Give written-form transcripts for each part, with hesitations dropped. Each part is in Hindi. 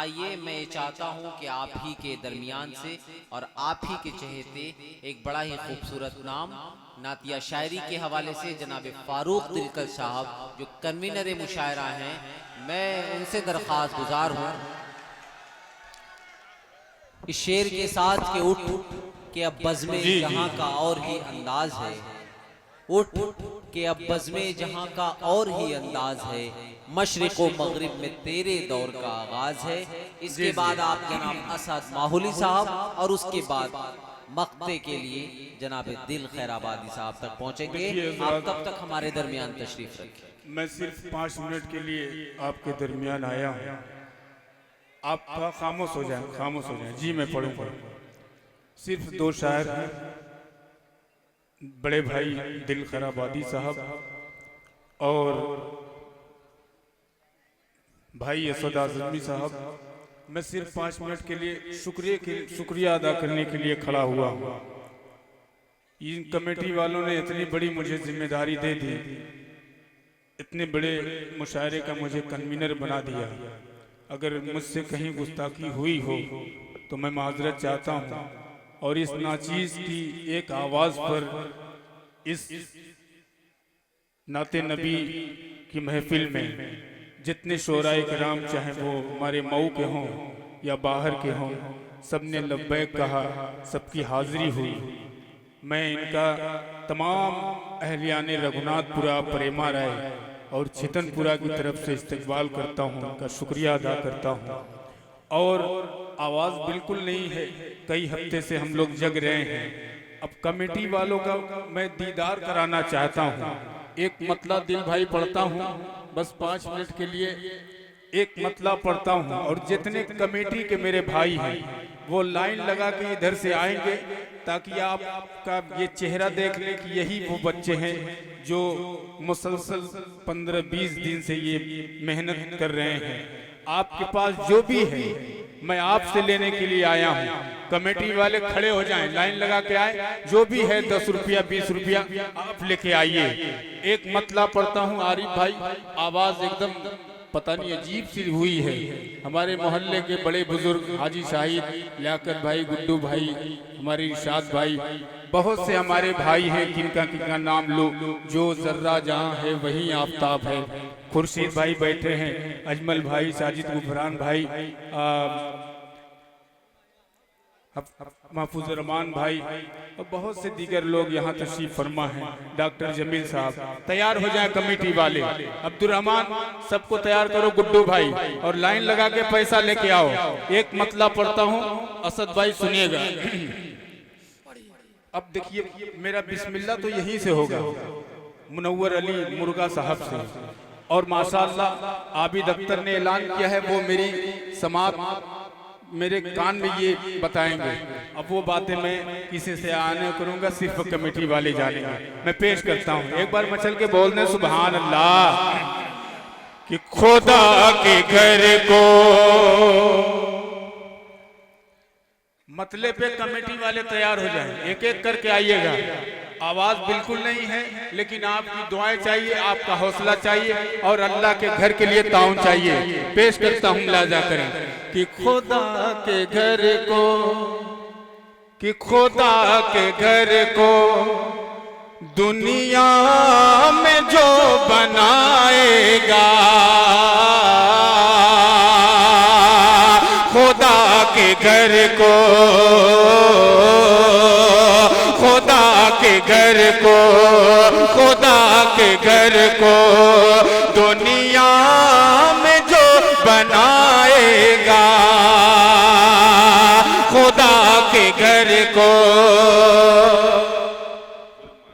आइए मैं ये चाहता हूँ कि आप ही के दरमियान से और आप ही के चहेते एक बड़ा ही खूबसूरत नाम नातिया शायरी के हवाले से जनाब फारूक दिलकर साहब जो कन्वीनर मुशायरा हैं, मैं उनसे दरख्वास्त गुजार हूँ इस शेर के साथ के उठ के अब बज़्मे जहाँ का और ही अंदाज है, उठ के अब बज़्मे जहाँ का और ही अंदाज है, मशरिक़ व मग़रिब में तेरे दौर का आगाज है। इसके बाद आप जनाब असद माहुली साहब और उसके बाद मक्ते के लिए जनाब दिल खैराबादी साहब तक पहुंचेंगे। आप तब तक हमारे दरमियान तशरीफ रखें। मैं सिर्फ 5 मिनट के लिए आपके दरमियान आया हूँ। आप खामोश हो जाएं, खामोश हो जाएं। जी मैं पढ़ूँ। सिर्फ 2 शायर हैं, बड़े भाई दिल खैराबादी साहब और भाई असद आज़मी साहब। मैं सिर्फ 5 मिनट के लिए शुक्रिया अदा करने के लिए खड़ा हुआ हूँ। इन कमेटी वालों ने इतनी बड़ी मुझे जिम्मेदारी दे दी, इतने बड़े मुशायरे का मुझे कन्वीनर बना दिया। अगर मुझसे कहीं गुस्ताखी हुई हो तो मैं माजरत चाहता हूँ। और इस नाचीज की एक आवाज़ पर इस नाते नबी की महफिल में जितने शोराए किराम, चाहे वो हमारे मऊ के हों या बाहर के हों, सब ने लब्बैक कहा, सबकी हाजिरी हुई। मैं इनका तमाम अहलियाने रघुनाथपुरा, प्रेमा राय और छितनपुरा की तरफ से इस्तकबाल करता हूँ, उनका शुक्रिया अदा करता हूँ। और आवाज़ बिल्कुल नहीं है, कई हफ्ते से हम लोग जग रहे हैं। अब कमेटी वालों का मैं दीदार कराना चाहता हूँ। एक मतला दिल भाई पढ़ता हूँ, बस 5 मिनट के लिए एक मतला पढ़ता हूँ। और जितने कमेटी के मेरे भाई हैं वो लाइन लगा के इधर से आएंगे ताकि आपका ये चेहरा देख लें कि यही वो बच्चे हैं जो मुसलसल 15-20 दिन से ये मेहनत कर रहे हैं। आपके पास जो भी है मैं आपसे लेने के लिए आया हूँ। कमेटी वाले खड़े हो जाएं, लाइन लगा के आए, जो भी है 10 रुपया 20 रुपया आप लेके आइए। एक मतला पढ़ता हूँ आरिफ भाई, आवाज एकदम पता नहीं अजीब सी हुई है। हमारे मोहल्ले के बड़े बुजुर्ग हाजी शाहिद, लियाकत भाई, गुड्डू भाई, हमारे इरशाद भाई, बहुत से हमारे भाई हैं किनका नाम लो, जो जर्रा जहाँ है वहीं आफताब है। खुर्शीद भाई बैठे हैं, अजमल भाई, साजिद गुफरान भाई, महफूज रहमान भाई और बहुत से दीगर लोग यहाँ तशरीफ फरमा हैं। डॉक्टर जमील साहब तैयार हो जाए, कमेटी वाले, अब्दुर्रहमान सबको तैयार करो, गुड्डू भाई, और लाइन लगा के पैसा लेके आओ। एक मतला पढ़ता हूँ, असद भाई सुनिएगा। अब देखिए मेरा बिस्मिल्लाह तो यहीं से होगा, मुनव्वर अली मुर्गा साहब से। और माशाअल्लाह आबिद अख्तर ने ऐलान किया है, वो मेरी समात मेरे कान में ये बताएंगे। अब वो बातें मैं किसी से आने करूंगा, सिर्फ कमेटी वाले जानेंगे। मैं पेश करता हूँ, एक बार मचल के बोलने सुभान अल्लाह। कि खुदा के घर को मतले पे कमेटी वाले तैयार हो जाएं, एक एक करके आइएगा। आवाज बिल्कुल नहीं है, लेकिन आपकी दुआएं चाहिए, आपका हौसला चाहिए और अल्लाह के घर के लिए ताउन चाहिए। पेश करता हूँ, मुलाजा करें। कि खुदा के घर को, कि खुदा के घर को दुनिया में जो बनाएगा, खुदा के घर को, खुदा के घर को, खुदा के घर को दुनिया में जो बनाएगा, खुदा के घर को।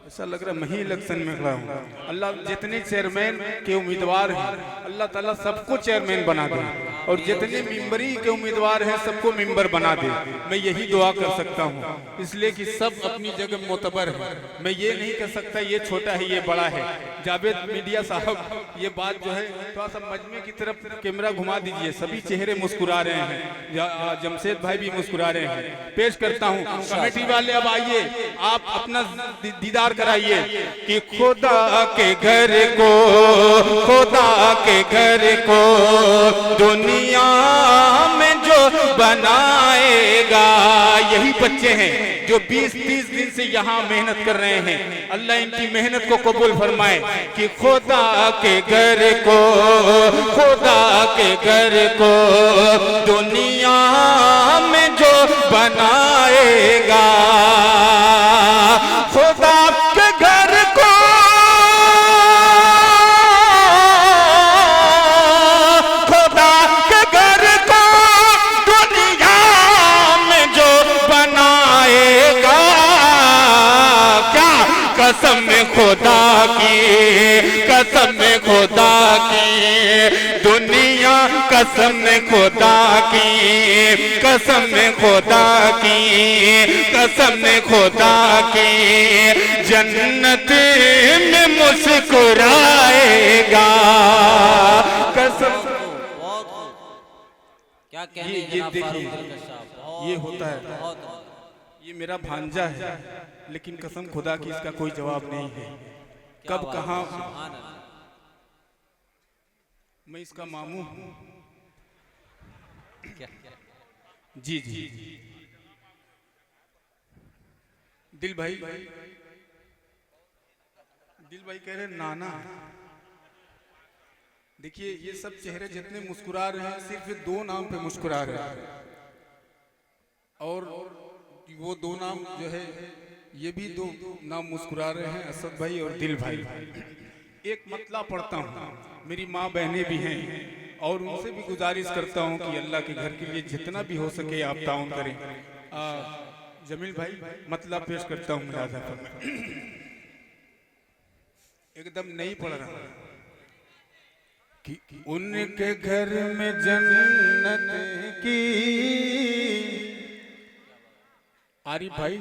ऐसा लग रहा मैं ही इलेक्शन में खड़ा हूँ। अल्लाह जितने चेयरमैन के उम्मीदवार हैं अल्लाह ताला सबको चेयरमैन बना दे, और जितने मेंबरी के उम्मीदवार हैं सबको मेंबर बना दे। मैं यही दुआ कर सकता हूँ, इसलिए कि सब अपनी जगह मोतबर है। मैं ये नहीं कह सकता ये छोटा है ये बड़ा है। जावेद मीडिया साहब ये बात जो है थोड़ा सा मजमे की तरफ कैमरा घुमा दीजिए, सभी चेहरे मुस्कुरा रहे हैं, जमशेद भाई भी मुस्कुरा रहे हैं। पेश करता हूँ, कमेटी वाले अब आइए, आप अपना दीदार कराइए। कि खुदा के घर को, खुदा के घर को दुनिया में बनाएगा। यही बच्चे हैं जो 20-30 दिन से यहाँ मेहनत कर रहे हैं। अल्लाह इनकी मेहनत को कबूल फरमाए कि खुदा के घर को, खुदा के घर को दुनिया में जो बनाएगा, खुदा के घर को, खुदा के घर को दुनिया में जो बनाएगा, क्या कसम खुदा की, कसम खुदा की, दुनिया कसम खुदा की, कसम खुदा की, कसम खुदा की, जन्नत में मुस्कुराएगा। कसम। बहुत खूब। क्या कहने ये जनाब देखिए, फारूक दिलकश साहब, बहुत ये होता है। बहुत ये मेरा भांजा है, लेकिन कसम खुदा की इसका कोई जवाब नहीं है। क्या कब बात कहाँ, है, सुभान अल्लाह। मैं इसका मामू हूँ। क्या जी जी। दिल भाई, दिल भाई कह रहे नाना। देखिए ये सब चेहरे जितने मुस्कुरा रहे हैं सिर्फ 2 नाम पे मुस्कुरा रहे हैं, और वो 2 नाम जो है ये भी 2 नाम मुस्कुरा रहे हैं, असद भाई और दिल भाई। एक मतला पढ़ता हूँ, मेरी माँ बहनें भी हैं और उनसे भी गुजारिश करता हूँ कि अल्लाह के घर के लिए जितना भी हो सके आप ताउन करें। जमील भाई मतला पेश करता हूँ मुलाजा पर। एकदम नहीं पढ़ रहा कि उनके घर में जन्नत की, आरिफ भाई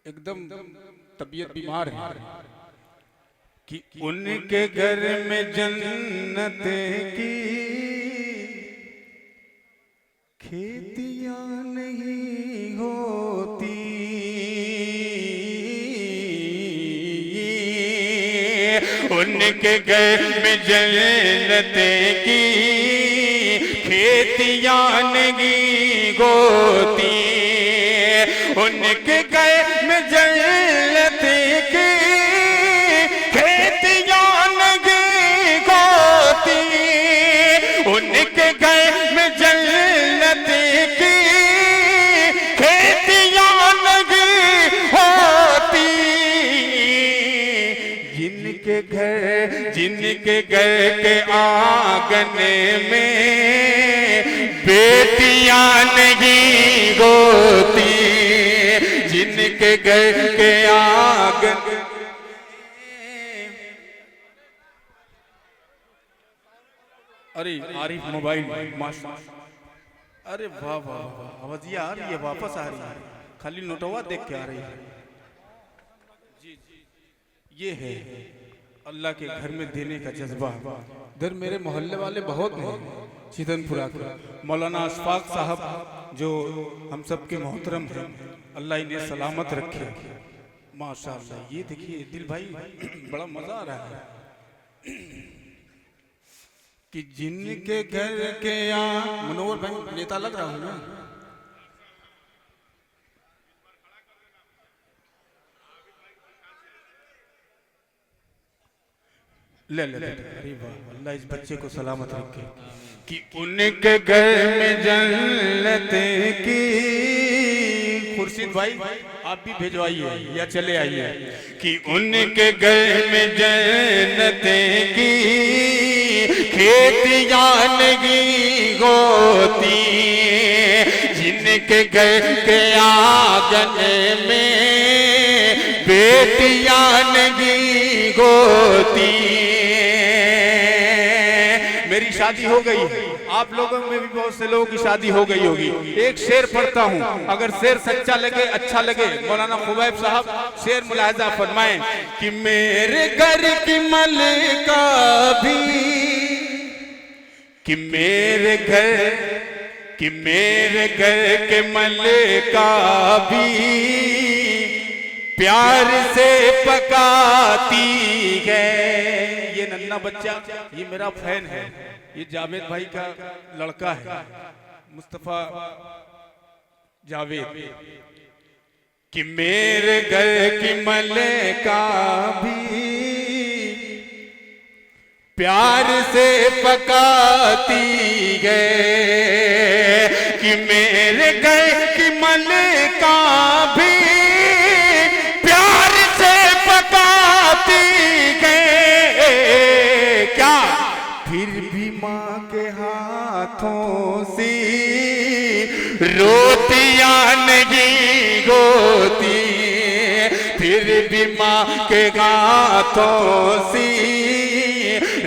एकदम तबीयत बीमार है, कि उनके घर में जन्नत की खेतियां नहीं होती, उनके घर में जन्नत की खेतियां नहीं होती, उनके घर में जन्नत की खेतियां नहीं होती, उनके घर में जन्नत की खेतियां नहीं होती, जिनके घर के आंगन में बेटियां नहीं होती, जिनके घर के आंगन। अरे आरिफ मोबाइल माशा, अरे वाह वाह वाह, आवाज आ रही है, वापस आ रही है, खाली नोटवा देख के आ रही है। ये है अल्लाह के घर में देने का जज्बा। इधर मेरे मोहल्ले वाले बहुत हैं, चिदनपुरा के मौलाना अशफाक साहब जो हम सब के मोहतरम हैं, अल्लाह इन्हें सलामत रखे माशाअल्लाह। ये देखिए दिल भाई बड़ा मजा आ रहा है कि जिनके घर के यहाँ, मनोहर भाई नेता लग रहा हूँ ना, ले ले ले, अरे वाह, अल्लाह इस बच्चे को सलामत रखे कि उनके घर में जन्नत की। खुर्शीद भाई आप भी भेजवाइए या चले आइए कि उनके घर में जन्नत की खेतियां नहीं होती, जिनके घर के आंगन में बेटियां नहीं होती। मेरी शादी हो गई, आप लोगों में भी बहुत से लोगों की शादी हो गई होगी। एक शेर पढ़ता हूँ, अगर शेर सच्चा लगे, अच्छा लगे, मौलाना खुबैब साहब शेर मुलाहिजा फरमाएं कि मेरे घर की मलिका भी, कि मेरे घर के मलिका भी प्यार से पकाती है। ये नन्ना बच्चा, ये मेरा फैन है, ये जावेद भाई का लड़का है, मुस्तफा जावेद कि मेरे घर की मलका भी प्यार से पकाती गए, कि मेरे घर की मलका भी प्यार से पकाती गए। क्या फिर भी माँ के हाथों से रोटियां नहीं गोती, फिर भी माँ के हाथों से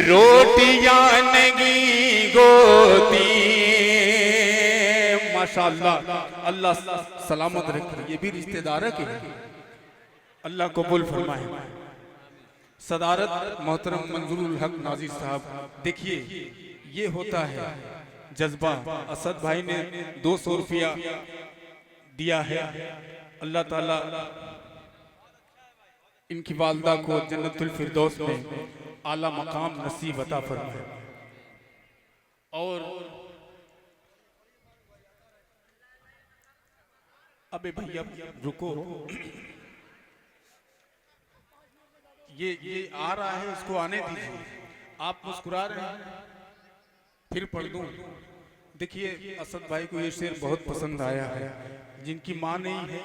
रोटियां नहीं गोती। माशाअल्लाह, अल्लाह सलामत रखे। ये भी रिश्तेदार है कि अल्लाह कबूल फरमाए। सदारत मोहतरम मंजूरुल हक नाजिर साहब, देखिए ये होता है जज्बा। असद भाई ने 200 रुपया दिया है। अल्लाह ताला इनकी वालदा को जन्नतुल फिरदौस में आला मकाम नसीब अता फरमाए। और अबे भैया रुको, ये आ रहा है, इसको आने दीजिए। आप मुस्कुरा रहे हैं, फिर पढ़ दूं। देखिए असद भाई को ये शेर बहुत पसंद आया है। जिनकी माँ नहीं है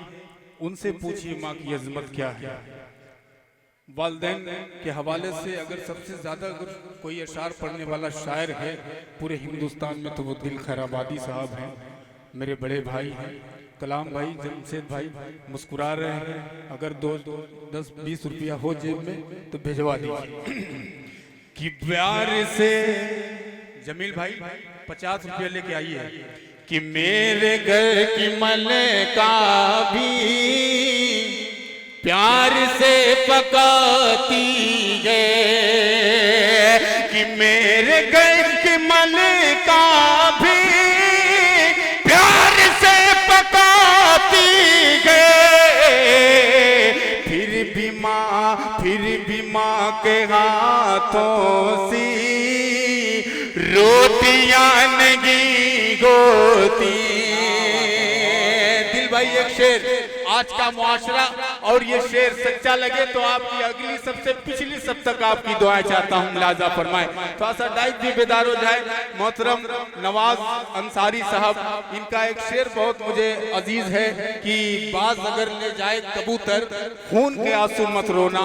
उनसे पूछिए माँ की अजमत क्या है। वालिदैन के हवाले से अगर सबसे ज्यादा अगर कोई अशार पढ़ने वाला शायर है पूरे हिंदुस्तान में तो वो दिल खैराबादी साहब हैं। मेरे बड़े भाई हैं, कलाम भाई, जमशेद भाई मुस्कुरा रहे हैं। अगर 10-20 रुपया हो जेब में तो भिजवा दीजिए। कि प्यार से जमील भाई 50 रुपया लेके आइए। कि मेरे घर की मलका भी प्यार से पकाती है, कि मेरे घर की मलका भी प्यार से पकाती है। फिर भी माँ के हाथों से रोटियां नहीं गोती। दिल भाई एक शेर, आज का मुआशरा और ये शेर सच्चा लगे तो आपकी अगली सबसे पिछली सब तक आपकी दुआएं चाहता हूँ मुलाजा फरमाए। थोड़ा सा डाइट भी बेदार हो जाए। मोहतरम नवाज अंसारी साहब, इनका एक शेर बहुत मुझे अजीज है कि बाज अगर ले जाए कबूतर खून के आंसू मत रोना,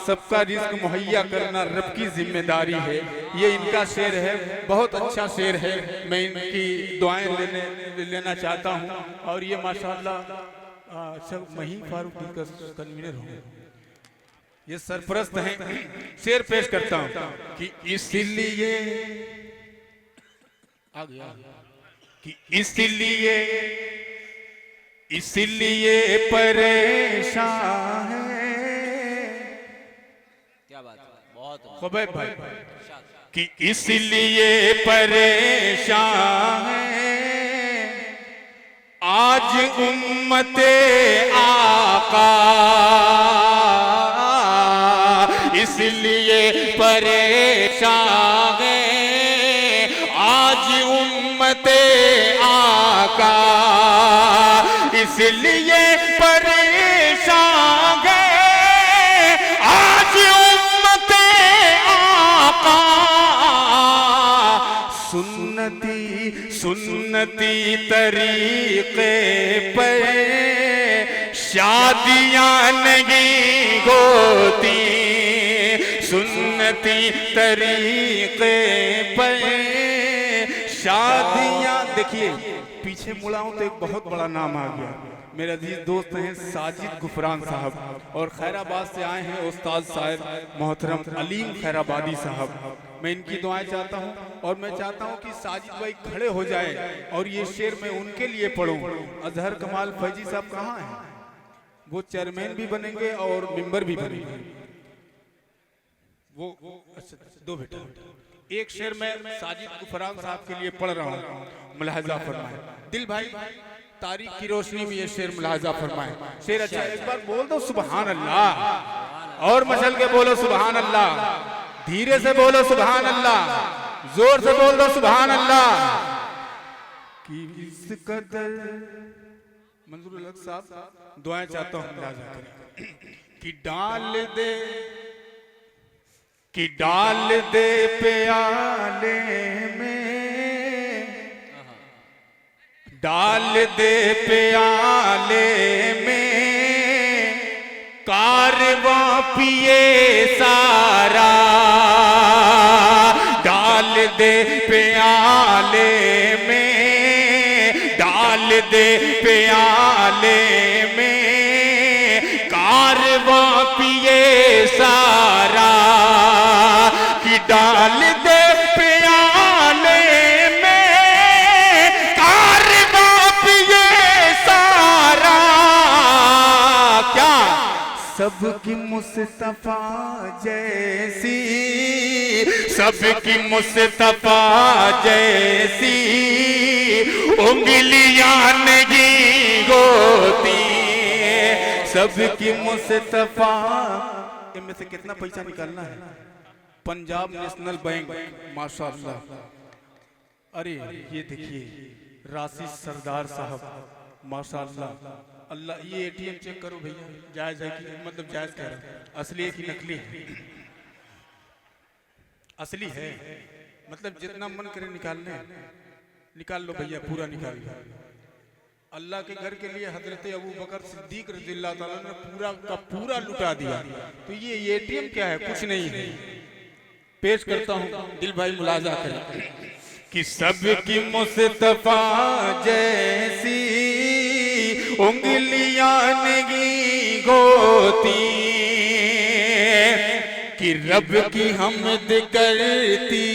सबका रिस्क मुहैया करना रब की जिम्मेदारी है। ये इनका शेर है, बहुत अच्छा शेर है। मैं इनकी दुआएं लेना चाहता हूँ। और ये माशाअल्लाह सब महीन फारूक का कन्वीनर हो, ये सरपरस्त हैं। शेर पेश करता हूं कि इसलिए आ गया, कि इसलिए परेशान है। क्या बात है, बहुत खुबैब भाई, कि इसलिए परेशान है आज उम्मते आका, इसलिए परेशान है आज उम्मते आका, इसलिए परेशान है आज उम्मते आका। सुन्नती तरीके पर शादियां नहीं होती, सुन्नती तरीके पर शादियां। देखिए पीछे मुड़ा हूं तो एक बहुत बड़ा नाम आ गया। मेरे अजीज दोस्त हैं साजिद गुफरान साहब, और खैराबाद से आए हैं उस्ताद साहब मोहतरम अलीम खैराबादी साहब। मैं इनकी दुआएं चाहता हूं और मैं चाहता हूं कि साजिद भाई खड़े हो जाए और ये शेर मैं उनके लिए पढ़ूं। अजहर कमाल फैजी साहब कहाँ हैं? वो चेयरमैन भी बनेंगे और मेंबर भी बनेंगे। वो अच्छा दो बेटा, एक शेर मैं साजिद गुफरान साहब के लिए पढ़ रहा हूँ, मुलाहजा फरमाए। दिल भाई तारीख की रोशनी में ये शेर मुलाहजा फरमाए। शेर अच्छा, एक बार बोल दो सुभान अल्लाह, और मचल के बोलो सुभान अल्लाह, धीरे से बोलो सुभान अल्लाह, जोर से बोल दो सुभान अल्लाह। कि इस कदर मंजूर अलग साहब दुआएं चाहता हूँ कि डाल दे प्याले में, डाल दे प्याले में कारवां पिए सारा, डाल दे प्याले में, डाल दे प्याले में कारवां पिए सारा, कि डाल दे प्याले में कारवां पिए सारा। क्या सबकी मुस्तफा जैसी, सबकी मुस्तफा जैसी उंगलियां नहीं होती, सबकी मुस्तफा। इनमें से कितना पैसा निकालना है? पंजाब नेशनल बैंक माशाअल्लाह। अरे ये देखिए राशि सरदार साहब माशाअल्लाह। अल्लाह, ये एटीएम चेक करो भैया, जायज है कि मतलब जायज कह रहा हूं, असली है कि नकली है? असली है, मतलब जितना मन करे निकालने निकाल लो भैया, पूरा निकाल लो। अल्लाह के घर के लिए हजरत अबू बकर सिद्दीक रज़ियल्लाहु ताला ने पूरा का पूरा लुटा दिया। तो ये एटीएम क्या है? कुछ नहीं है। पेश करता हूं, दिल भाई मुलाजा करें कि सबकी मुस्तफा जैसी उंगलियां नहीं होती, कि रब की हमद करती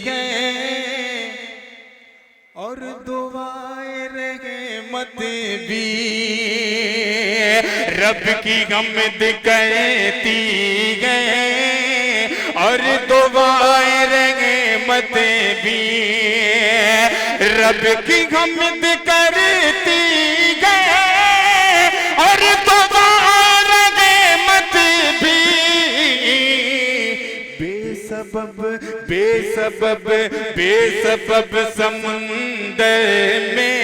है और दुआए रहमत भी, रब की हमद करती है और दुआए रहमत भी, रब की हमद करती है और दुआए रहमत भी। बेसबब बेसबब बेसबब समुंदर में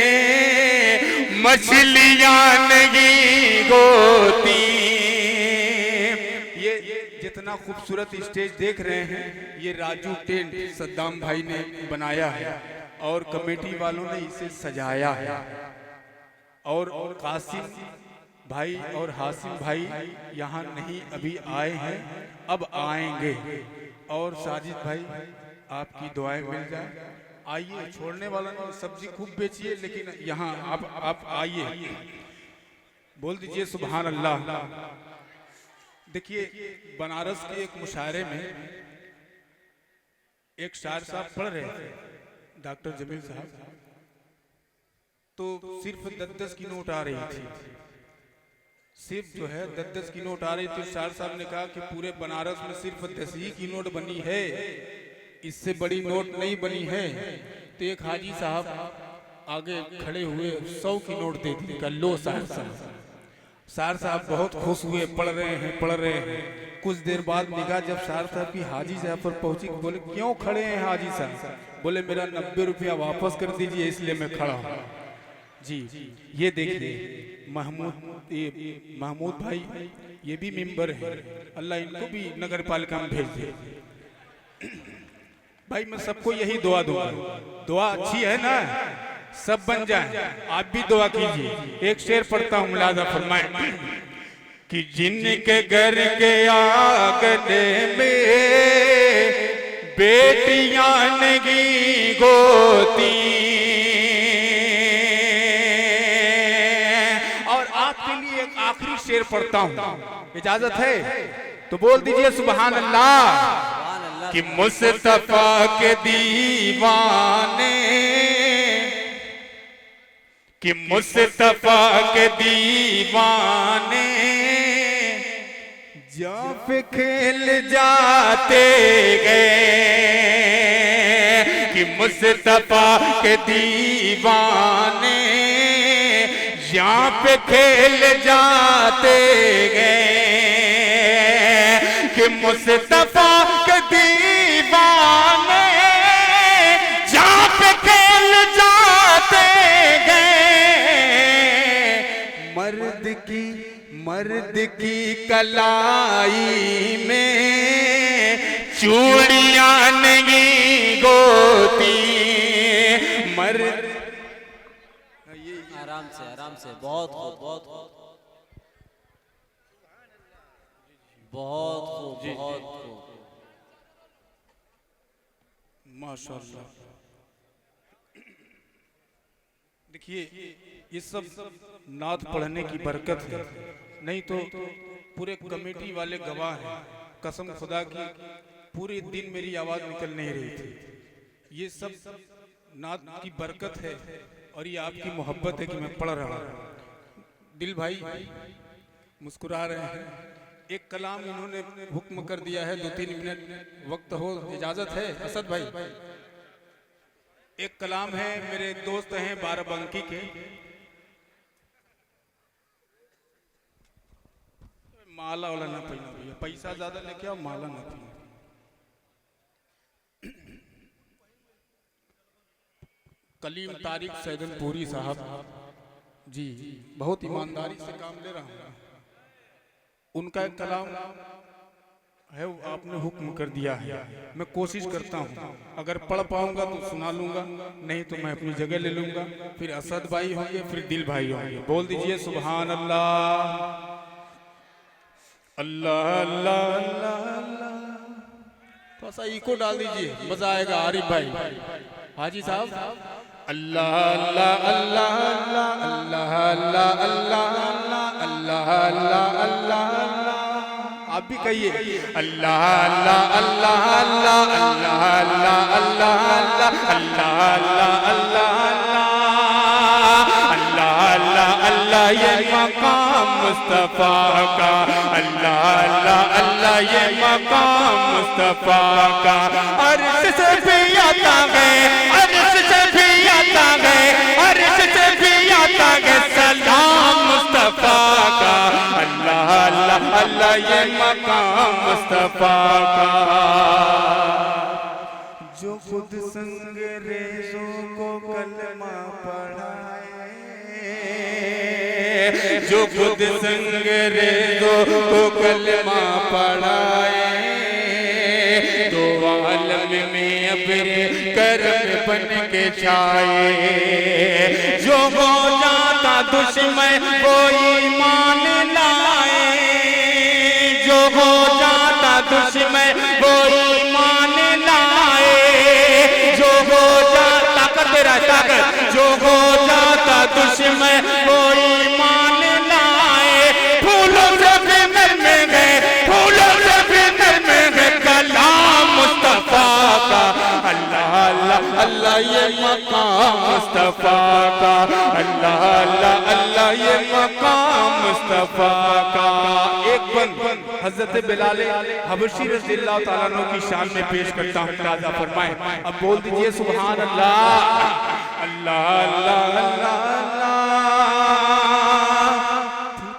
मछलियां नहीं होती। ये जितना खूबसूरत स्टेज देख रहे हैं, ये राजू टेंट सद्दाम भाई ने बनाया है और कमेटी वालों ने इसे सजाया है। और कासिम भाई और हासिम भाई यहाँ नहीं अभी आए हैं, अब आएंगे। और साजिद भाई आपकी दुआएं मिल जाए। आइए, छोड़ने वाला ने सब्जी खूब बेचिए, लेकिन यहाँ आप आइए, बोल दीजिए सुभान अल्लाह। देखिए बनारस के एक मुशायरे में एक शायर साहब पढ़ रहे थे, डॉक्टर जमील साहब, तो सिर्फ 10-10 की नोट आ रही थी, सिर्फ जो है 10-10 की नोट आ रही थी। शायर साहब ने कहा कि पूरे बनारस में सिर्फ 10 ही की नोट बनी है, इससे बड़ी नोट नहीं बनी है। तो एक हाजी साहब आगे खड़े हुए 100 की नोट दे दी, लो शायर साहब। शायर साहब बहुत खुश हुए, पढ़ रहे हैं। कुछ देर बाद निगाह जब शायर साहब की हाजी साहब पर पहुंची, बोले क्यों खड़े हैं हाजी साहब? बोले मेरा 90 रुपया वापस कर दीजिए, इसलिए मैं खड़ा हूँ। जी ये देखिए महमूद भाई, ये भी मेंबर है, अल्लाह इनको भी नगर पालिका में भेज दे। भाई मैं सबको यही दुआ दूंगा, दुआ अच्छी है ना, सब बन जाए। आप भी दुआ कीजिए। एक शेर पढ़ता हूँ, मुलाजा फरमाए कि जिनके घर के आंगन में बेटियां नहीं होती। और आपके लिए एक आखिरी शेर पढ़ता हूँ, इजाजत है तो बोल दीजिए सुभान अल्लाह। कि मुस्तफा के दीवाने, कि मुस्तफा के दीवाने जहाँ पे खेल जाते गए, कि मुस्तफा के दीवाने यहाँ पे खेल जाते गए, कि मुस्तफा के दीवाने जहाँ पे खेल जाते मर्द की कलाई में चूड़ियां नहीं गोती, मर्द। आराम से बहुत खूब, बहुत खूब, बहुत खूब, बहुत खूब, माशाअल्लाह। देखिए ये सब नात पढ़ने की बरकत है, नहीं तो पूरे कमेटी वाले गवाह हैं। कसम खुदा की पूरे दिन मेरी आवाज निकल नहीं रही थी। ये सब नात की बरकत है और ये आपकी मोहब्बत है कि मैं पढ़ रहा हूँ। दिल भाई मुस्कुरा रहे हैं। एक कलाम इन्होंने हुक्म कर दिया है, 2-3 मिनट वक्त हो, इजाजत है असद भाई? एक कलाम है, मेरे दोस्त हैं बाराबंकी के, माला वाला ना पहना भैया, पैसा ज्यादा लेके आओ, माला ना पहना। कलीम तारिक सैदनपुरी साहब जी, बहुत ईमानदारी से काम ले रहा हूँ। उनका एक कलाम है, वो आपने हुक्म कर दिया है। मैं कोशिश करता हूँ, अगर पढ़ पाऊंगा तो सुना लूंगा, नहीं तो मैं अपनी जगह ले लूंगा। फिर असद भाई होंगे, फिर दिल भाई होंगे। बोल दीजिए सुभान अल्लाह, अल्लाह अल्लाह अल्लाह। थोड़ा सा इको डाल दीजिए, मजा आएगा। आरिफ भाई, हाजी साहब, अल्लाह अल्लाह अल्लाह अल्लाह अल्लाह अल्लाह अल्लाह अल्लाह अल्लाह अल्लाह। आप भी कहिए अल्लाह अल्लाह अल्लाह अल्लाह अल्लाह अल्लाह अल्लाह अल्लाह अल्लाह अल्लाह अल्लाह अल्लाह अल्लाह। ये मकाम मुस्तफा का, अल्लाह अल्लाह अल्लाह, ये मकाम मुस्तफा का। अर्श से भी आता है, अर्श से भी आता है, अर्श से भी आता है सलाम मुस्तफा का। अल्लाह अल्लाह अल्लाह, ये मकाम मुस्तफा का। जो खुद संगरेजों को कलमा पढ़ाए, जो खुद संगरेजों को कलमा पढ़ाए, तो आलम में अब्र करम बन के छाए। जो हो जाता दुश्मन वो ईमान लाए, जो हो जाता दुश्मन वो ईमान लाए, जो हो जाता कदरा ताकत, जो हो जाता दुश्मन वो ईमान लाए। फूलों से भी नरमे गए, फूलों से भी नरमे गए कलाम मुस्तफा का। अल्लाह अल्लाह अल्लाह, ये मकाम मुस्तफा का। अल्लाह अल्लाह अल्लाह, ये मकाम मुस्तफा का। एक बंद हजरत बिलाल हबशी रज़ियल्लाहु तआला अन्हु की शान में पेश करता हूँ, ताज़ा फरमाए। अब बोल दीजिए सुभान अल्लाह, अल्लाह अल्लाह अल्लाह अल्लाह।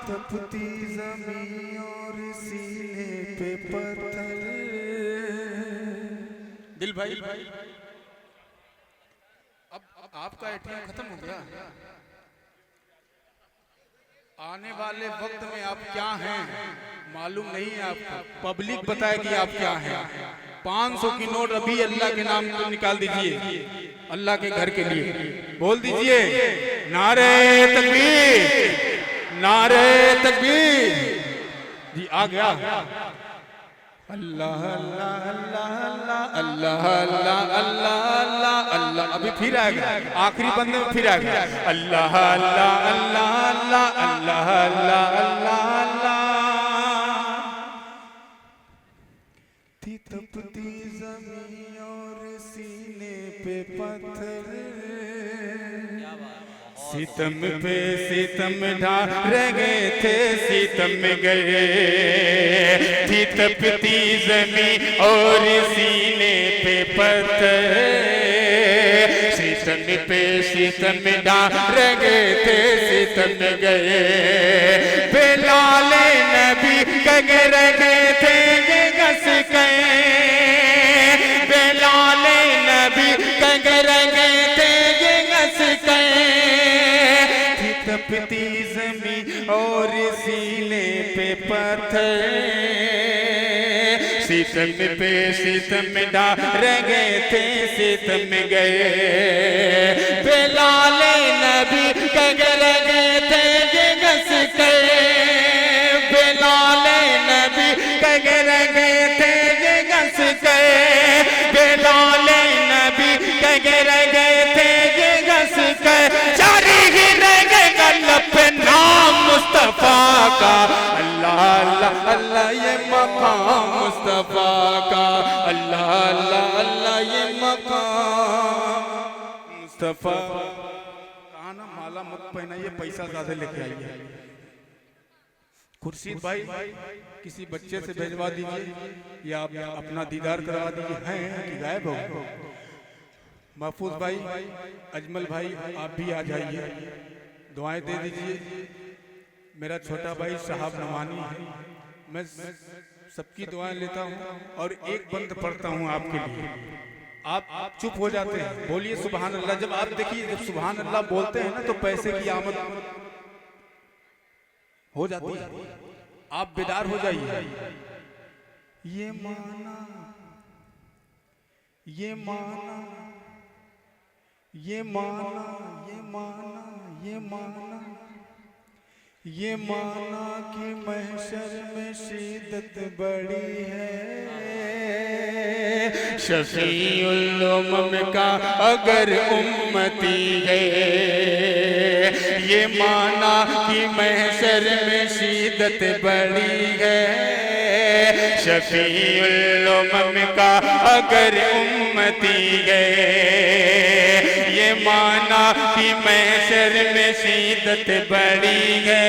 तपती ज़मीं और सीने पे पत्थर। दिल भाई, अब आपका एटीएम खत्म हो गया। आने वाले वक्त में आप क्या हैं मालूम नहीं है आपको, पब्लिक बताएगी आप क्या हैं। 500 की नोट अभी अल्लाह के नाम को निकाल दीजिए, अल्लाह के घर के लिए। बोल दीजिए नारे तकबीर, नारे तकबीर। जी आ गया। अल्लाह अल्लाह अल्लाह अल्लाह अल्लाह अल्लाह अल्लाह अल्लाह। अभी फिर आएगा, आखिरी बंदे में फिर आएगा। अल्लाह अल्लाह अल्लाह अल्लाह अल्लाह अल्लाह अल्लाह अल्लाह। तपती ज़मीं और सीने पे पत्थर, सितम पे सितम ढा रह गए थे, सितम गए थी तपती ज़मीं और सीने पे पत्थर। सितम पे सितम ढा रह गए थे, सितम गए। बिलाल नबी कग रह गए थे ये घस गए, बिलाल नबी कग रह गए थे ये घस गए। तपती ज़मीं और सीने पे पत्थर, सितम पे सितम डालेंगे थे, सितम गए बेलाल नबी कगल गए थे ये घस के, बेलाल नबी कगल गए थे ये घस के, बेलाल नबी कगल गए थे ये घस के, जारी ही रह गए गलब पे नाम मुस्तफा का, अल्लाह अल्लाह अल्लाह ये मकाम मुस्तफा का, अल्लाह अल्लाह अल्लाह ये मकाम मुस्तफा। कहा ना माला मत पहनाइए, पैसा ज्यादा लेके आइए। खुर्शीद भाई किसी बच्चे से भेजवा दीजिए या आप अपना दीदार करवा दीजिए। हैं कि गायब हो? महफूज भाई, अजमल भाई आप भी आ जाइए, दुआएं दे दीजिए। मेरा छोटा भाई साहब नवानी, मैं सबकी दुआएं लेता हूं और एक बंद पढ़ता हूं आपके लिए। आप चुप हो जाते हैं, बोलिए सुभान अल्लाह। जब आप देखिए, जब सुभान अल्लाह बोलते हैं ना तो पैसे की आमद हो जाती है, आप बेदार हो जाइए। ये माना, ये माना, ये माना, ये माना, ये माना, ये माना कि महशर में शिद्दत बड़ी है, शफीउल उम्म का अगर उम्मती है, ये माना कि महशर में शिद्दत बड़ी है, शफीउल उम्म का अगर उम्मती है, ये माना कि महशर में शिद्दत बड़ी है,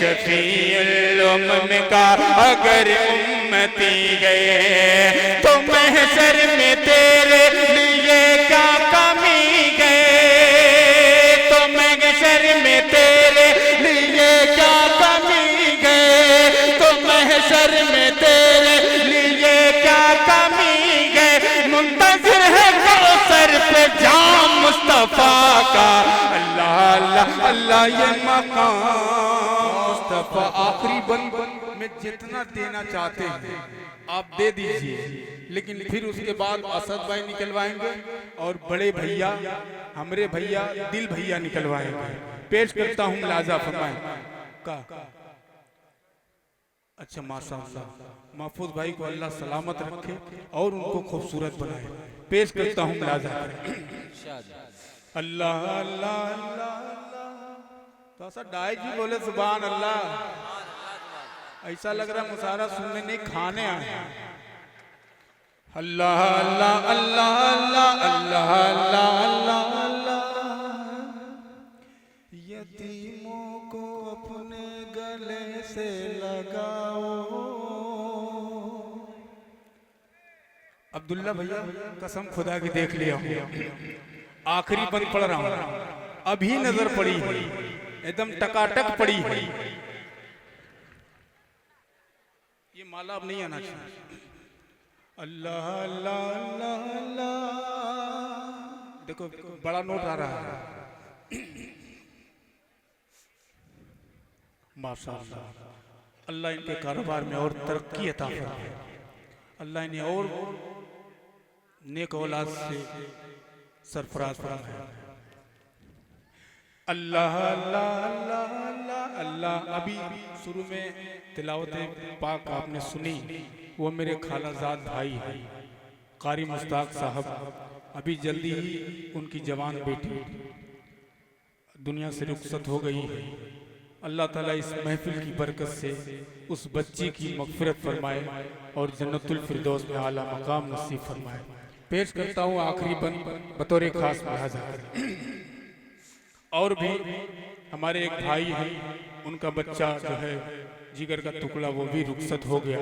शफीउल उम्म का अगर उम्मती गए तो महशर में तेरे लिए क्या कमी गए, तो महशर में तेरे लिए क्या कमी गए, तो महशर में तेरे लिए क्या कमी गए, मुंतज़िर है कौसर पे जाम मुस्तफा का, अल्लाह अल्लाह अल्लाह ये मकाम मुस्तफा। आखिरी बंद में जितना देना चाहते हैं आप दे दीजिए, लेकिन फिर उसके बाद असद भाई निकलवाएंगे और बड़े भैया हमरे भैया दिल भैया निकलवाएंगे। पेश करता हूँ मुलाजा फरमाएं का। अच्छा माशाअल्लाह, महफूज भाई को अल्लाह सलामत रखे और उनको खूबसूरत बनाए। पेश करता हूँ मुलाजा। अल्लाह अल्लाह अल्लाह, तो ऐसा डाई जी बोले सुभान अल्लाह, ऐसा लग रहा मुसारा सुनने नहीं खाने आए। अल्लाह अल्लाह अल्लाह अल्लाह अल्लाह अल्लाह अल्लाह अल्लाह, यतीमों को अपने गले से लगाओ। अब्दुल्ला भैया कसम खुदा की देख लिया हूँ, आखिरी बंद पढ़ रहा हूँ, अभी नजर पड़ी है, एकदम टकाटक पड़ी है। ये माला अब नहीं आना चाहिए। अल्लाह अल्लाह अल्लाह अल्लाह, देखो बड़ा नोट आ रहा है। माशाअल्लाह, अल्लाह इनके कारोबार में और तरक्की अता फरमाए, अल्लाह इन्हें और नेक औलाद से सरफराज फरमाए। अल्लाह अल्लाह अल्लाह अल्लाह अल्लाह। अभी शुरू में तिलावत पाक आपने सुनी, वो मेरे खालाजाद भाई हैं कारी मुश्ताक साहब, अभी जल्दी ही उनकी जवान बेटी दुनिया से रुखसत हो गई है। अल्लाह ताला इस महफिल की बरकत से उस बच्ची की मगफिरत फरमाए और जन्नतुल फिरदौस में आला मकाम नसीब फरमाए। पेश करता हूँ आखिरी बंद बतौर खास मुलाजा। और भी हमारे एक भाई हैं, उनका बच्चा जो है जिगर का टुकड़ा, वो भी रुखसत हो गया।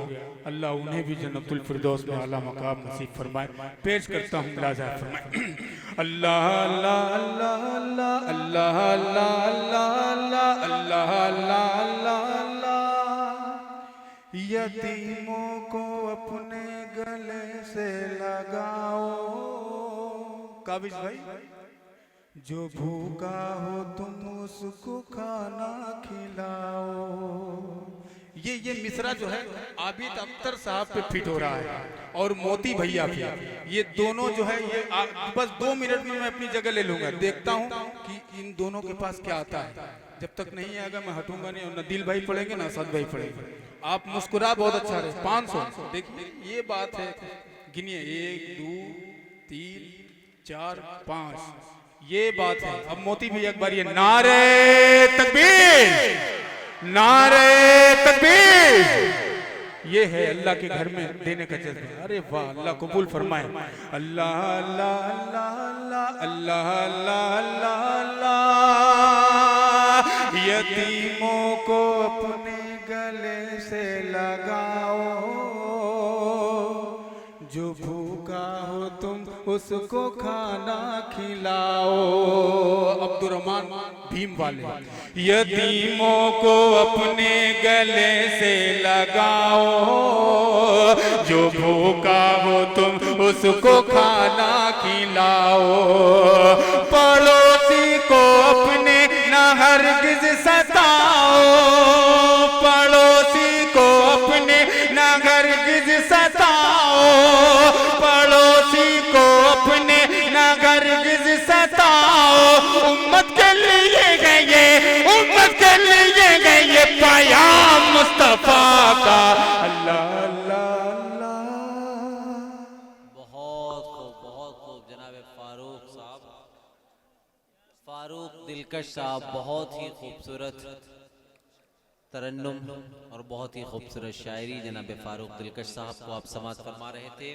अल्लाह उन्हें भी जन्नतुल फिरदौस में आला मकाम नसीब फरमाए। पेश करता हूँ मुलाजा फरमाए। अल्लाह अल्लाह अल्लाह अल्लाह अल्लाह अल्लाह अल्लाह अल्लाह अल्लाह अल्लाह अल्लाह, यतीमों को अपने गले से लगाओ। काबिज भाई जो भूखा हो तुम उसको खाना खिलाओ। ये मिसरा जो है आबिद अख्तर साहब पे फिट हो रहा है और मोती भैया पे। ये दोनों जो है ये बस 2 मिनट में मैं अपनी जगह ले लूंगा। देखता हूँ कि इन दोनों के पास क्या आता है। जब तक नहीं आएगा मैं हटूंगा नहीं। और न दिल भाई पढ़ेंगे ना सद भाई पढ़ेंगे। आप मुस्कुरा बहुत अच्छा रहे। 500 देखिए ये बात है। गिनिए 1 2 3 4 5 ये बात है। अब मोती भैया एक बार ये नारे तकबीर, नारे तकबीर। ये है अल्लाह के घर में देने का जज्बा। अरे वाह अल्लाह कबूल फरमाए। अल्लाह अल्लाह अल्लाह अल्लाह अल्लाह अल्लाह अल्लाह। यतीमों को अपने गले से लगाओ। जो भूखा हो तुम उसको खाना खिलाओ। अब्दुर्रहमान भीम वाले। यतीमों को अपने गले से लगाओ। जो भूखा हो तुम उसको खाना खिलाओ। पड़ोसी को अपने न हरगिज सताओ। पड़ोसी को अपने न हरगिज सताओ। पड़ोसी को अपने न हरगिज सताओ। उम्मत के लिए गए, उम्मत के लिए गए पयाम मुस्तफा का। अल्लाह अल्लाह अल्लाह। बहुत खूब जनाब फारूक साहब, फारूक दिलकश साहब, बहुत ही खूबसूरत तरन्नुम और बहुत ही खूबसूरत शायरी जनाब फारूक दिलकश साहब को आप समाअत फरमा रहे थे।